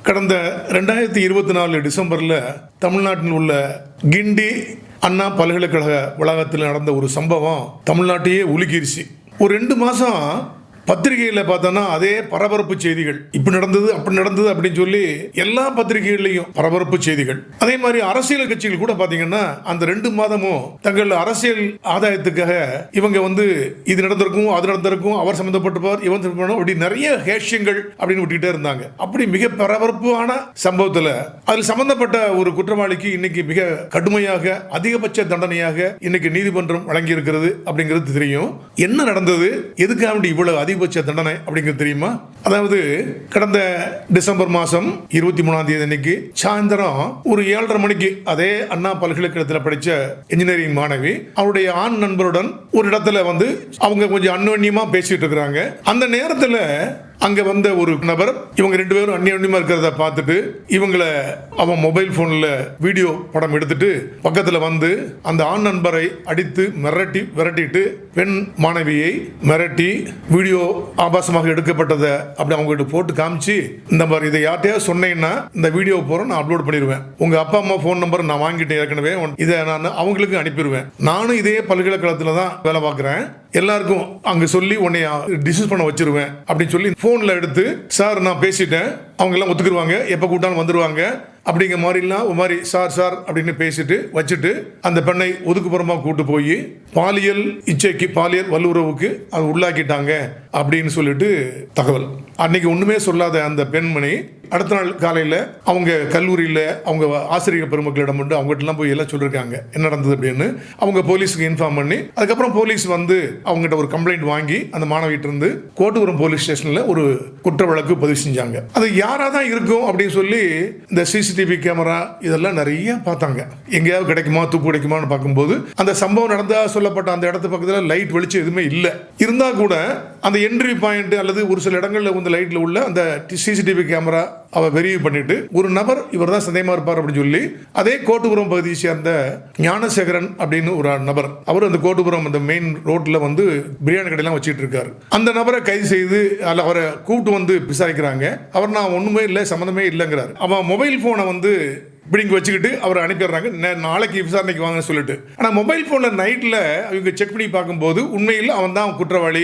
கடந்த 2024 டிசம்பரில் தமிழ்நாட்டில் உள்ள கிண்டி அண்ணா பல்கலைக்கழக வளாகத்தில் நடந்த ஒரு சம்பவம் தமிழ்நாட்டையே உலுக்கிருச்சு. ஒரு 2 மாதம் பத்திரிகையில் பார்த்தோன்னா அதே பரபரப்பு செய்திகள், இப்படி நடந்தது அப்படி நடந்தது அப்படின்னு சொல்லி எல்லா பத்திரிகைகள்லையும் பரபரப்பு செய்திகள். அதே மாதிரி அரசியல் கட்சிகள் கூட பார்த்தீங்கன்னா அந்த 2 மாதமும் தங்கள் அரசியல் ஆதாயத்துக்காக இவங்க இது நடந்திருக்கும் அது நடந்திருக்கும், அவர் சம்மந்தப்பட்டிருப்பார் இவன் அப்படி நிறைய ஹேஷியங்கள் அப்படின்னு விட்டுக்கிட்டே இருந்தாங்க. அப்படி மிக பரபரப்பான சம்பவத்தில் அதில் சம்பந்தப்பட்ட ஒரு குற்றவாளிக்கு இன்னைக்கு மிக கடுமையாக அதிகபட்ச தண்டனையாக இன்னைக்கு நீதிமன்றம் வழங்கி இருக்கிறது அப்படிங்கிறது தெரியும். என்ன நடந்தது, எதுக்காக இவ்வளவு அதிகபட்ச தண்டனை அப்படிங்கிறது தெரியுமா? அதாவது கடந்த டிசம்பர் மாதம் 23ஆம் தேதி அன்னைக்கு சாயந்தரம் ஒரு 7:30 மணிக்கு அதே அண்ணா பல்கலைக்கழகத்தில் படித்த இன்ஜினியரிங் மாணவி அவருடைய ஆண் நண்பருடன் ஒரு இடத்துல அவங்க கொஞ்சம் அந்யோன்யமா பேசிட்டு இருக்கிறாங்க. அந்த நேரத்தில் அங்க வந்த ஒரு நபர் இவங்க 2 பேரும் அந்யோன்யமா இருக்கிறத பார்த்துட்டு இவங்களை அவன் மொபைல் போன்ல வீடியோ படம் எடுத்துட்டு பக்கத்தில் அந்த ஆண் நண்பரை அடித்து விரட்டிட்டு பெண் மாணவியை மிரட்டி வீடியோ ஆபாசமாக எடுக்கப்பட்டதை அப்படி அவங்ககிட்ட போட்டு காமிச்சு, இந்த மாதிரி இதை யார்ட்டையாவது சொன்னேன்னா இந்த வீடியோ போறோம் நான் அப்லோட் பண்ணிடுவேன், உங்க அப்பா அம்மா போன் நம்பர் நான் வாங்கிட்டேன் ஏற்கனவே, இதை நான் அவங்களுக்கு அனுப்பிடுவேன், நானும் இதே பல்கலைக்கழகத்தில் தான் வேலை பார்க்குறேன், எல்லாருக்கும் அங்க சொல்லி உன்னை டிஸ்கஸ் பண்ண வச்சிருவேன் அப்படின்னு சொல்லி போன்ல எடுத்து, சார் நான் பேசிட்டேன், அவங்க எல்லாம் ஒத்துக்குருவாங்க, எப்ப கூட்டாலும் வந்துருவாங்க அப்படிங்கிற மாதிரிலாம் ஒரு மாதிரி சார் அப்படின்னு பேசிட்டு வச்சுட்டு அந்த பெண்ணை ஒதுக்குப்புறமா கூட்டு போய் பாலியல் இச்சைக்கு பாலியல் வல்லுறவுக்கு அது உள்ளாக்கிட்டாங்க அப்படின்னு சொல்லிட்டு தகவல். அன்னைக்கு ஒண்ணுமே சொல்லாத அந்த பெண்மணி அடுத்த நாள் காலையில் அவங்க கல்லூரியில் அவங்க ஆசிரியர் பெருமக்களிடம் அவங்ககிட்டலாம் போய் எல்லாம் சொல்லியிருக்காங்க என்ன நடந்தது அப்படின்னு. அவங்க போலீஸுக்கு இன்ஃபார்ம் பண்ணி அதுக்கப்புறம் போலீஸ் அவங்ககிட்ட ஒரு கம்ப்ளைண்ட் வாங்கி அந்த மாணவியிட்ட இருந்து கோட்டூரம் போலீஸ் ஸ்டேஷனில் ஒரு குற்ற வழக்கு பதிவு செஞ்சாங்க. அது யாராக தான் இருக்கும் அப்படின்னு சொல்லி இந்த சிசிடிவி கேமரா இதெல்லாம் நிறைய பார்த்தாங்க. எங்கேயாவது கிடைக்குமா தூக்கு கிடைக்குமான்னு பார்க்கும்போது அந்த சம்பவம் நடந்தா சொல்லப்பட்ட அந்த இடத்து பக்கத்தில் லைட் வெளிச்சம் எதுவுமே இல்லை. இருந்தால் கூட அந்த என்ட்ரி பாயிண்ட் அல்லது ஒரு சில இடங்களில் லைட்டில் உள்ள அந்த சிசிடிவி கேமரா அவ வெரிஃபை பண்ணிட்டு ஒரு நபர் இவர் தான் சந்தேகமா இருப்பார் அப்படின்னு சொல்லி அதே கோட்டுபுரம் பகுதியை சேர்ந்த ஞானசேகரன் அப்படின்னு ஒரு நபர், அவர் அந்த கோட்டுபுரம் அந்த மெயின் ரோட்ல பிரியாணி கடையெல்லாம் வச்சுட்டு இருக்காரு. அந்த நபரை கைது செய்து அவரை கூப்பிட்டு விசாரிக்கிறாங்க. அவர் நான் ஒண்ணுமே இல்லை சம்மந்தமே இல்லைங்கிறார். அவன் மொபைல் போனை இப்படி இங்கே வச்சுக்கிட்டு அவரை அனுப்பிடுறாங்க, நாளைக்கு விசாரணைக்கு வாங்கன்னு சொல்லிட்டு. ஆனால் மொபைல் ஃபோனில் நைட்டில் அவங்க செக் பண்ணி பார்க்கும்போது உண்மையில் அவன் தான் குற்றவாளி.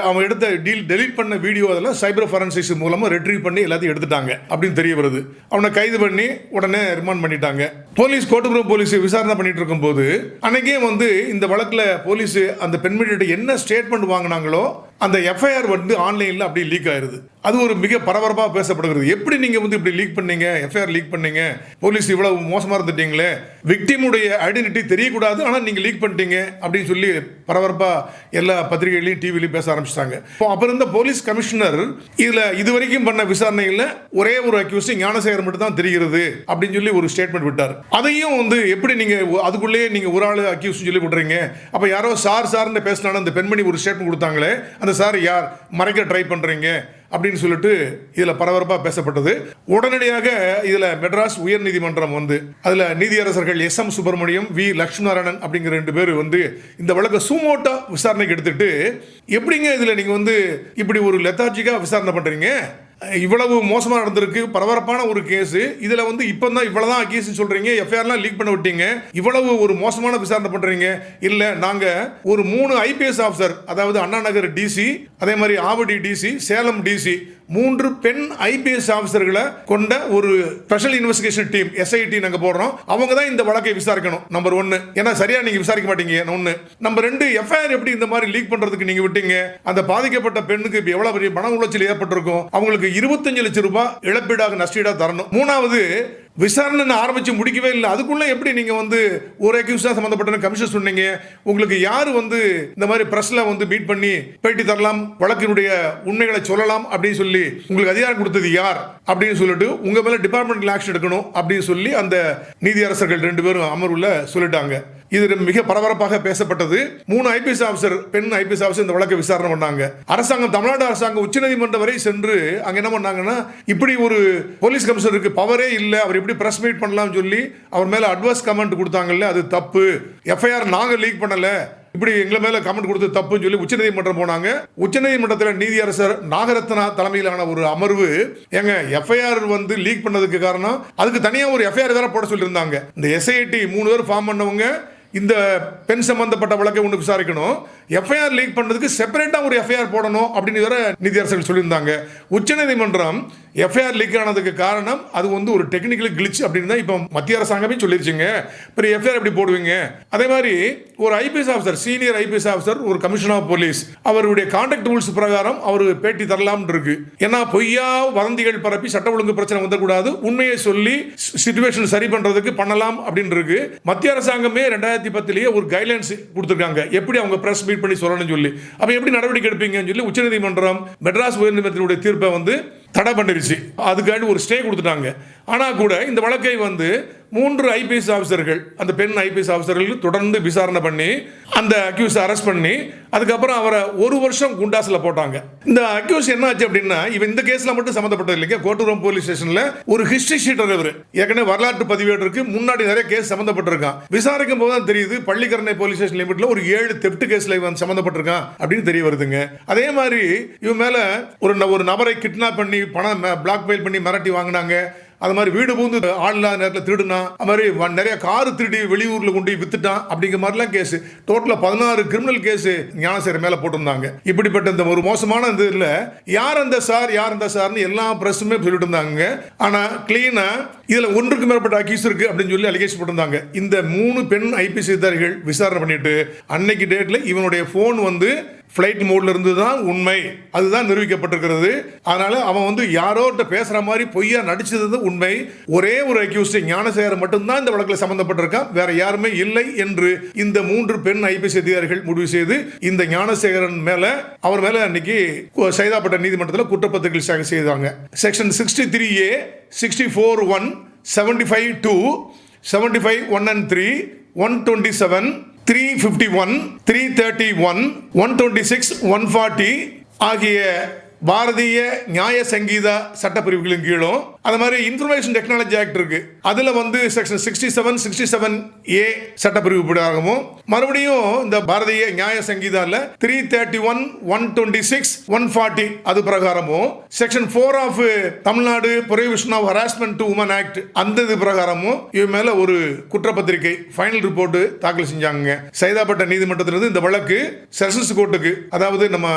அவன் எடுத்த டெலீட் பண்ண வீடியோ அதெல்லாம் சைபர் ஃபாரன்சிக்ஸ் மூலமாக ரெட்ரீவ் பண்ணி எல்லாத்தையும் எடுத்துட்டாங்க அப்படின்னு தெரிய வருது. அவனை கைது பண்ணி உடனே ரிமாண்ட் பண்ணிட்டாங்க. போலீஸ் கோட்டபுரம் போலீஸ் விசாரணை பண்ணிட்டு இருக்கும்போது அன்னைக்கே இந்த வழக்கில் போலீஸ் அந்த பெண்மணிகிட்ட என்ன ஸ்டேட்மெண்ட் வாங்கினாங்களோ அந்த எஃப்ஐஆர் ஆன்லைனில் அப்படி லீக் ஆயிருது. அது ஒரு மிக பரபரப்பாக பேசப்படுகிறது. எப்படி நீங்கள் இப்படி லீக் பண்ணீங்க, எஃப்ஐஆர் லீக் பண்ணீங்க, போலீஸ் இவ்வளவு மோசமாக இருந்துட்டீங்களே, விக்டிமுடைய ஐடென்டிட்டி தெரியக்கூடாது ஆனால் நீங்கள் லீக் பண்ணிட்டீங்க அப்படின்னு சொல்லி பரபரப்பாக எல்லா பத்திரிகைகளையும் டிவிலையும் பேச ஆரம்பிச்சிட்டாங்க. அப்புறம் இந்த போலீஸ் கமிஷனர் இதில் இதுவரைக்கும் பண்ண விசாரணையில் ஒரே ஒரு அக்யூஸ் ஞானசேகர் மட்டும் தான் தெரிகிறது அப்படின்னு சொல்லி ஒரு ஸ்டேட்மெண்ட் விட்டார். அதையும் எப்படி நீங்கள் அதுக்குள்ளேயே நீங்கள் ஒரு ஆள் அக்யூஸ் சொல்லி விடுறீங்க, அப்போ யாரோ சார்னு பேசினாலும் அந்த பெண்மணி ஒரு ஸ்டேட்மெண்ட் கொடுத்தாங்களே அந்த சார் யார் மறைக்க ட்ரை பண்ணுறீங்க அப்படின்னு சொல்லிட்டு இதில் பரபரப்பாக பேசப்பட்டது. உடனடியாக இதில் மெட்ராஸ் உயர் நீதிமன்றம் அதில் நீதியரசர்கள் SM சுப்பிரமணியம், V லட்சுமணன் அப்படிங்கிற 2 பேர் இந்த வழக்கை சூமோட்டா விசாரணைக்கு எடுத்துட்டு, எப்படிங்க இதில் நீங்கள் இப்படி ஒரு லெத்தார்ஜிக்காக விசாரணை பண்ணுறீங்க, இவ்வளவு மோசமாக நடந்திருக்கு, பரபரப்பான ஒரு கேஸ், இதில் இப்போ தான் இவ்வளோதான் கேஸ் சொல்கிறீங்க, எஃப்ஐஆர்லாம் லீக் பண்ண விட்டீங்க, இவ்வளவு ஒரு மோசமான விசாரணை பண்ணுறீங்க. இல்லை நாங்கள் ஒரு 3 IPS ஆஃபீஸர், அதாவது அண்ணா நகர் டிசி, அதே மாதிரி ஆவடி டிசி, சேலம் டிசி, 3 பெண் IPS ஆஃபீஸர்களை கொண்ட ஒரு ஸ்பெஷல் இன்வெஸ்டிகேஷன் டீம் SIT நாங்கள் போடுறோம். அவங்க தான் இந்த வழக்கை விசாரிக்கணும். நம்பர் 1, ஏன்னா சரியா நீங்க விசாரிக்க மாட்டீங்க. 1 நம்பர் 2, எஃப்ஐஆர் எப்படி இந்த மாதிரி லீக் பண்றதுக்கு நீங்க விட்டீங்க, அந்த பாதிக்கப்பட்ட பெண்ணுக்கு எவ்வளவு பெரிய மன உளைச்சல் ஏற்பட்டிருக்கும், அவங்களுக்கு 25 லட்சம் ரூபாய் இழப்பீடாக நஷ்டீடா தரணும். 3வது விசாரணை ஆரம்பிச்சு முடிக்கவே இல்லை, அதுக்குள்ள எப்படி நீங்க ஒரு அக்யூஸ்டா சம்பந்தப்பட்ட கமிஷன் சொன்னீங்க, உங்களுக்கு யாரு இந்த மாதிரி பிரஸ்ல மீட் பண்ணி பேட்டி தரலாம், வழக்கினுடைய உண்மைகளை சொல்லலாம் அப்படின்னு சொல்லி உங்களுக்கு அதிகாரம் கொடுத்தது யார் அப்படின்னு சொல்லிட்டு உங்க மேல டிபார்ட்மெண்டல் ஆக்ஷன் எடுக்கணும் அப்படின்னு சொல்லி அந்த நீதியரசர்கள் 2 பேரும் அமர்வுல சொல்லிட்டாங்க. இது மிக பரபரப்பாக பேசப்பட்டது. 3 IPS ஆஃபீஸர், பெண் IPS ஆஃபீஸர் இந்த வழக்கை விசாரணை பண்ணாங்க. அரசாங்கம், தமிழ்நாடு அரசாங்கம் உச்சநீதிமன்றம் வரை சென்று அங்க என்ன பண்ணாங்கன்னா, இப்படி ஒரு போலீஸ் கமிஷனருக்கு பவரே இல்லை, அவர் எப்படி பிரஸ் மீட் பண்ணலாம்னு சொல்லி அவர் மேல அட்வர்ஸ் கமெண்ட் கொடுத்தாங்கல்ல, அது தப்பு, எஃப்ஐஆர் நாங்க லீக் பண்ணல, இப்படி எங்களை மேல கமெண்ட் கொடுத்து தப்புன்னு சொல்லி உச்சநீதிமன்றம் போனாங்க. உச்சநீதிமன்றத்தில் நீதியரசர் நாகரத்னா தலைமையிலான ஒரு அமர்வு எங்க எஃப்ஐஆர் வந்து லீக் பண்ணதுக்கு காரணம் அதுக்கு தனியா ஒரு எஃப்ஐஆர் வேற போட சொல்லியிருந்தாங்க. இந்த எஸ்ஐடி 3 பேர் ஃபார்ம் பண்ணவங்க இந்த பெண் சம்பந்தப்பட்ட வழக்கை ஒன்று விசாரிக்கணும், எஃப்ஐஆர் லீக் பண்ணதுக்கு செப்பரேட்டாக ஒரு எஃப்ஐஆர் போடணும் அப்படின்னு வேற நீதியரசர்கள் சொல்லியிருந்தாங்க. உச்சநீதிமன்றம் எஃப்ஐஆர் லீக் ஆனதுக்கு காரணம் அது வந்து ஒரு டெக்னிக்கல் கிளிச் அப்படின்னு தான் இப்போ மத்திய அரசாங்கமே சொல்லிருச்சுங்க. இப்போ எஃப்ஐஆர் எப்படி போடுவீங்க? அதே மாதிரி ஒரு IPS officer, senior IPS officer, ஒரு கமிஷனர் ஆஃப் போலீஸ், அவருடைய கான்டாக்ட் ரூல்ஸ் பிரகாரம் அவர் பேட்டி தரலாம்னு இருக்கு. ஏன்னா பொய்யா வதந்திகள் பரப்பி சட்ட ஒழுங்கு பிரச்சனை வந்துடக்கூடாது, உண்மையை சொல்லி சிச்சுவேஷன் சரி பண்றதுக்கு பண்ணலாம் அப்படின்னு இருக்கு. மத்திய அரசாங்கமே 2010 ஒரு கைட்லைன்ஸ் கொடுத்துருக்காங்க, எப்படி அவங்க பிரஸ் மீட் பண்ணி சொல்லணும்னு சொல்லி. அப்ப எப்படி நடவடிக்கை எடுப்பீங்கன்னு சொல்லி உச்சநீதிமன்றம் மெட்ராஸ் உயர்நீதிமன்றத்தினுடைய தீர்ப்பை வந்து தடை பண்ணிருச்சு. அதுக்காண்டி ஒரு ஸ்டே கொடுத்துட்டாங்க. ஆனால் கூட இந்த வழக்கை வந்து 3 ஐபிஎஸ் ஆஃபீஸர்கள், அந்த பெண் ஐபிஎஸ் ஆஃபீஸர்கள் தொடர்ந்து விசாரணை பண்ணி அந்த அக்யூஸ் அரெஸ்ட் பண்ணி அதுக்கப்புறம் அவரை 1 வருஷம் குண்டாஸில் போட்டாங்க. இந்த அக்யூஸ் என்ன ஆச்சு அப்படின்னா, இவன் இந்த கேஸில் மட்டும் சம்மந்தப்பட்டது இல்லைங்க. கோட்டூரம் போலீஸ் ஸ்டேஷனில் ஒரு ஹிஸ்டரி ஷீட்டர், இவர் ஏற்கனவே வரலாற்று பதிவேடு இருக்கு, முன்னாடி நிறைய கேஸ் சம்மந்தப்பட்டிருக்கான். விசாரிக்கும் போது தான் தெரியுது பள்ளிக்கரணை போலீஸ் ஸ்டேஷன் லிமிட்ல ஒரு 7 தெப்ட் கேஸ்ல இவன் சம்மந்தப்பட்டிருக்கான் அப்படின்னு தெரிய வருதுங்க. அதே மாதிரி இவன் மேல ஒரு நபரை கிட்னாப் பண்ணி பணம் பிளாக்மெயில் பண்ணி மிரட்டி வாங்கினாங்க. அது மாதிரி வீடு பூந்து ஆள் இல்லாத நேரத்தில் திருடுனா, அது மாதிரி நிறைய கார் திருடி வெளியூர்ல கொண்டு வித்துட்டான் அப்படிங்கிற மாதிரிலாம் கேஸ். டோட்டலா 16 கிரிமினல் கேஸ் ஞானசேகரன் மேல போட்டிருந்தாங்க. இப்படிப்பட்ட இந்த ஒரு மோசமான இந்த இதுல யார் அந்த சார்னு எல்லா பிரஸுமே சொல்லிட்டு இருந்தாங்க. ஆனா கிளீனா இதுல 1க்கு மேற்பட்ட அக்யூஸ் இருக்கு அப்படின்னு சொல்லி அலிகேஷன் போட்டிருந்தாங்க. இந்த 3 பெண் ஐபிஎஸ் அதிகாரிகள் விசாரணை பண்ணிட்டு அன்னைக்கு டேட்ல இவனுடைய போன் வந்து ஃப்ளைட் மோட்ல இருந்து தான் உண்மை, அதுதான் நிரூபிக்கப்பட்டிருக்கிறது. அதனால அவன் வந்து யாரோட்ட பேசுற மாதிரி பொய்யா நடிச்சது உண்மை. ஒரே ஒரு அக்யூஸ்ட் ஞானசேகரன் மட்டும்தான் இந்த வழக்கில் சம்பந்தப்பட்டிருக்கான், வேற யாருமே இல்லை என்று இந்த 3 பெண் ஐபிஎஸ் அதிகாரிகள் முடிவு செய்து இந்த ஞானசேகரன் மேல அவர் மேல அன்னைக்கு சைதாப்பேட்டை நீதிமன்றத்தில் குற்றப்பத்திரிகை செய்தாங்க. செக்ஷன் 63A, 64(1), 75(2), 75(1 and 3), 127, 351, 331, 126, 140 ஆகிய பாரதிய நியாய சங்கீதா சட்டப்பிரிவுகளின் கீழும், அது மாதிரி இன்ஃபர்மேஷன் டெக்னாலஜி ஆக்ட் இருக்கு, அதுல வந்து செக்ஷன் 67, 67A சட்டப்பிரிவு பிரகாரமும், மறுபடியும் இந்த பாரதிய நியாய சங்கீதால 331, 126, 140 அது பிரகாரமும், section 4 of Tamil Nadu prohibition of harassment to women act அந்த இது பிரகாரமும் இவன் மேல ஒரு குற்றப்பத்திரிகை ஃபைனல் ரிப்போர்ட் தாக்கல் செஞ்சாங்க. சைதாப்பேட்டை நீதிமன்றத்திலிருந்து இந்த வழக்கு செஷன்ஸ் கோர்ட்டுக்கு, அதாவது நம்ம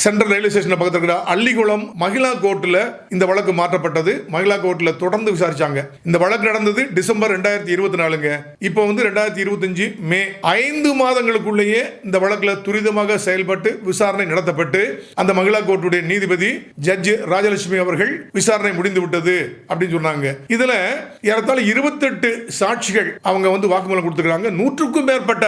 சென்ட்ரல் ரயில்வே ஸ்டேஷன் பக்கத்தில் இருக்கிற அள்ளிகுளம் மகிழா கோர்ட்ல இந்த வழக்கு மாற்றப்பட்டது. மகிழா கோர்ட்ல தொடர்ந்து விசாரிச்சாங்க. இந்த வழக்கு நடந்தது டிசம்பர் 2024ங்க. இப்போ வந்து 2025 மே 5 மாதங்களுக்குள்ளேயே இந்த வழக்குல துரிதமாக செயல்பட்டு விசாரணை நடத்தப்பட்டு அந்த மகிழா கோர்ட்டுடைய நீதிபதி ஜட்ஜ் ராஜலட்சுமி அவர்கள் விசாரணை முடிந்து விட்டது அப்படின்னு சொன்னாங்க. இதுல ஏறத்தாழ 28 சாட்சிகள் அவங்க வந்து வாக்குமூலம் கொடுத்துருக்காங்க. 100க்கும் மேற்பட்ட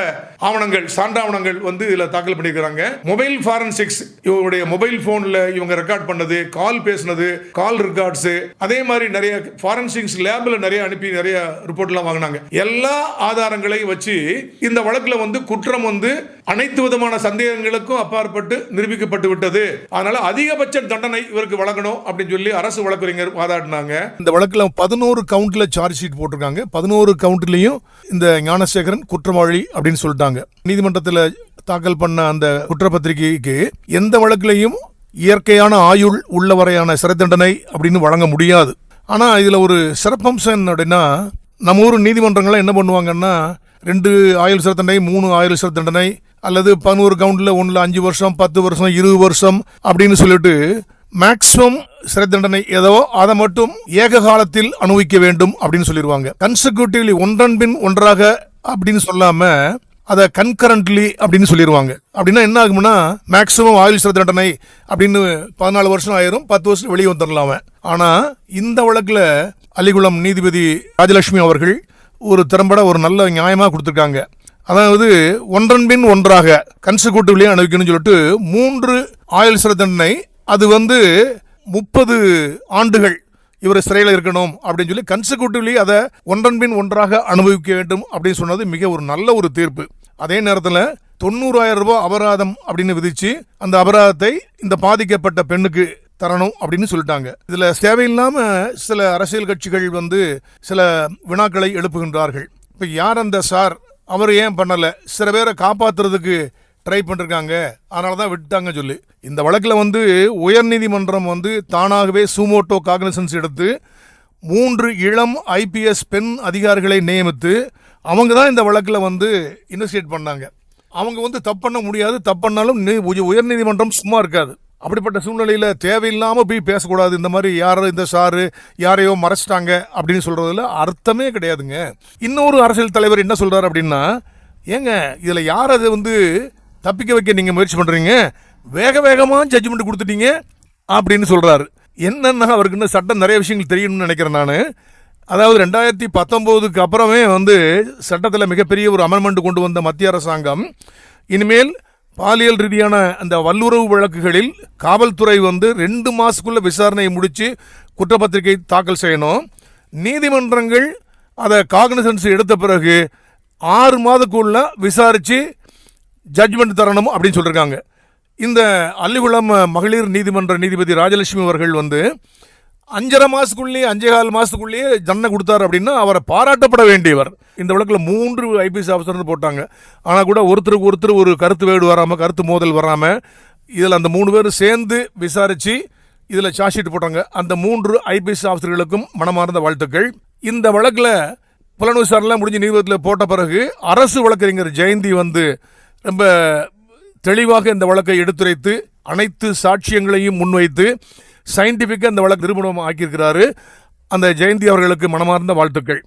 ஆவணங்கள், சான்றாவணங்கள் வந்து இதுல தாக்கல் பண்ணியிருக்காங்க. மொபைல் ஃபாரன்சிக்ஸ், இவருடைய மொபைல் போன்ல இவங்க ரெக்கார்ட் பண்ணது, கால் பேசினது, கால் ரெக்கார்ட்ஸ், அதே மாதிரி நிறைய ஃபாரன்சிக்ஸ் லேப்ல நிறைய அனுப்பி நிறைய ரிப்போர்ட் எல்லாம் வாங்கினாங்க. எல்லா ஆதாரங்களையும் வச்சு இந்த வழக்குல வந்து குற்றம் வந்து அனைத்து விதமான சந்தேகங்களுக்கும் அப்பாற்பட்டு நிரூபிக்கப்பட்டு விட்டது. அதனால அதிகபட்ச தண்டனை இவருக்கு வழங்கணும் அப்படின்னு சொல்லி அரசு வழக்கறிஞர் வாதாடினாங்க. இந்த வழக்குல 11 கவுண்ட்ல சார்ஜ் ஷீட் போட்டிருக்காங்க. 11 கவுண்ட்லயும் இந்த ஞானசேகரன் குற்றவாளி அப்படின்னு சொல்லிட்டாங்க. நீதிமன்றத்தில் தாக்கல் பண்ண அந்த குற்றப்பத்திரிகைக்கு எந்த வழக்கிலையும் இயற்கையான ஆயுள் உள்ளவரையான சிறை தண்டனை அப்படின்னு வழங்க முடியாது. ஆனால் இதில் ஒரு சிறப்பம்சம் அப்படின்னா, நம்ம ஊர் நீதிமன்றங்கள்லாம் என்ன பண்ணுவாங்கன்னா 2 ஆயுள் சிறை தண்டனை, 3 ஆயுள் சிறை தண்டனை, அல்லது 11 கவுண்டில் 1ல் 5 வருஷம், 10 வருஷம், 20 வருஷம் அப்படின்னு சொல்லிட்டு மேக்சிமம் சிறை தண்டனை ஏதோ அதை மட்டும் ஏக காலத்தில் அனுபவிக்க வேண்டும் அப்படின்னு சொல்லிடுவாங்க. கன்செக்யூட்டிவ்லி ஒன்றன் பின் ஒன்றாக அப்படின்னு சொல்லாம அதை கன்கரண்ட்லி அப்படின்னு சொல்லிடுவாங்க. அப்படின்னா என்ன ஆகும்னா, மேக்சிமம் ஆயுள் சிறை தண்டனை அப்படின்னு 14 வருஷம் ஆயிரும், 10 வருஷம் வெளியே வந்துடலாம். ஆனா இந்த வழக்குல அள்ளிகுளம் நீதிபதி ராஜலட்சுமி அவர்கள் ஒரு திறம்பட ஒரு நல்ல நியாயமா கொடுத்துருக்காங்க. அதாவது ஒன்றன் பின் ஒன்றாக கன்செக்யூட்டிவ்லி அனுபவிக்கணும்னு சொல்லிட்டு 3 ஆயுள் சிறை தண்டனை, அது வந்து 30 ஆண்டுகள் இவர் சிறையில் இருக்கணும் அப்படின்னு சொல்லி கன்செக்யூட்டிவ்லி அதை ஒன்றன் பின் ஒன்றாக அனுபவிக்க வேண்டும் அப்படின்னு சொன்னது மிக ஒரு நல்ல ஒரு தீர்ப்பு. அதே நேரத்தில் 90,000 ரூபாய் அபராதம் அப்படின்னு விதிச்சு அந்த அபராதத்தை இந்த பாதிக்கப்பட்ட பெண்ணுக்கு தரணும் அப்படின்னு சொல்லிட்டாங்க. இதுல தேவையில்லாம சில அரசியல் கட்சிகள் வந்து சில வினாக்களை எழுப்புகின்றார்கள். இப்ப யார் அந்த சார், அவர் ஏன் பண்ணல, சில பேரை காப்பாத்துறதுக்கு ட்ரை பண்ணிருக்காங்க, அதனால தான் விட்டாங்க சொல்லி. இந்த வழக்கில் வந்து உயர்நீதிமன்றம் வந்து தானாகவே சூமோட்டோ காக்னிசன்ஸ் எடுத்து 3 இளம் IPS பெண் அதிகாரிகளை நியமித்து அவங்க தான் இந்த வழக்கில் வந்து இன்வெஸ்டிகேட் பண்ணாங்க. அவங்க வந்து தப்பு பண்ண முடியாது, தப்பு பண்ணாலும் உயர்நீதிமன்றம் சும்மா இருக்காது. அப்படிப்பட்ட சூழ்நிலையில் தேவையில்லாமல் போய் பேசக்கூடாது. இந்த மாதிரி யாரோ இந்த சாரு யாரையோ மறைச்சிட்டாங்க அப்படின்னு சொல்கிறதுல அர்த்தமே கிடையாதுங்க. இன்னொரு அரசியல் தலைவர் என்ன சொல்கிறார் அப்படின்னா, ஏங்க இதில் யார் அதை வந்து தப்பிக்க வைக்க நீங்கள் முயற்சி பண்ணுறீங்க, வேக வேகமாக ஜட்ஜ்மெண்ட் கொடுத்துட்டீங்க அப்படின்னு சொல்கிறாரு. என்னன்னா அவருக்கு இன்னும் சட்டம் நிறைய விஷயங்கள் தெரியணும்னு நினைக்கிறேன் நான். அதாவது 2019க்கு அப்புறமே வந்து சட்டத்தில் மிகப்பெரிய ஒரு அமெண்ட்மெண்ட் கொண்டு வந்த மத்திய அரசாங்கம் இனிமேல் பாலியல் ரீதியான அந்த வல்லுறவு வழக்குகளில் காவல்துறை வந்து 2 மாதத்துக்குள்ள விசாரணையை முடித்து குற்றப்பத்திரிகை தாக்கல் செய்யணும். நீதிமன்றங்கள் அதை காக்னிசன்ஸ் எடுத்த பிறகு 6 மாதத்துக்குள்ள விசாரித்து ஜட்ஜ்மெண்ட் தரணும் அப்படின்னு சொல்லியிருக்காங்க. இந்த அல்லிகுளம் மகளிர் நீதிமன்ற நீதிபதி ராஜலட்சுமி அவர்கள் வந்து 5.5 மாதத்துக்குள்ளேயே 5.25 மாதத்துக்குள்ளேயே தண்டனை கொடுத்தார் அப்படின்னா அவரை பாராட்டப்பட வேண்டியவர். இந்த வழக்கில் 3 IPS ஆஃபீஸர்னு போட்டாங்க. ஆனால் கூட ஒருத்தருக்கு ஒருத்தர் ஒரு கருத்து வேடு வராமல், கருத்து மோதல் வராமல், இதில் அந்த 3 பேர் சேர்ந்து விசாரித்து இதில் சார்ஜ் ஷீட் போட்டாங்க. அந்த 3 IPS ஆஃபீஸர்களுக்கும் மனமார்ந்த வாழ்த்துக்கள். இந்த வழக்கில் புலன் விசாரணை முடிஞ்சு நீதிபதியில் போட்ட பிறகு அரசு வழக்கறிஞர் ஜெயந்தி வந்து ரொம்ப தெளிவாக இந்த வழக்கை எடுத்துரைத்து அனைத்து சாட்சியங்களையும் முன்வைத்து சயின்டிஃபிக்காக இந்த வழக்கு நிரூபணம் ஆக்கியிருக்கிறாரு. அந்த ஜெயந்தி அவர்களுக்கு மனமார்ந்த வாழ்த்துக்கள்.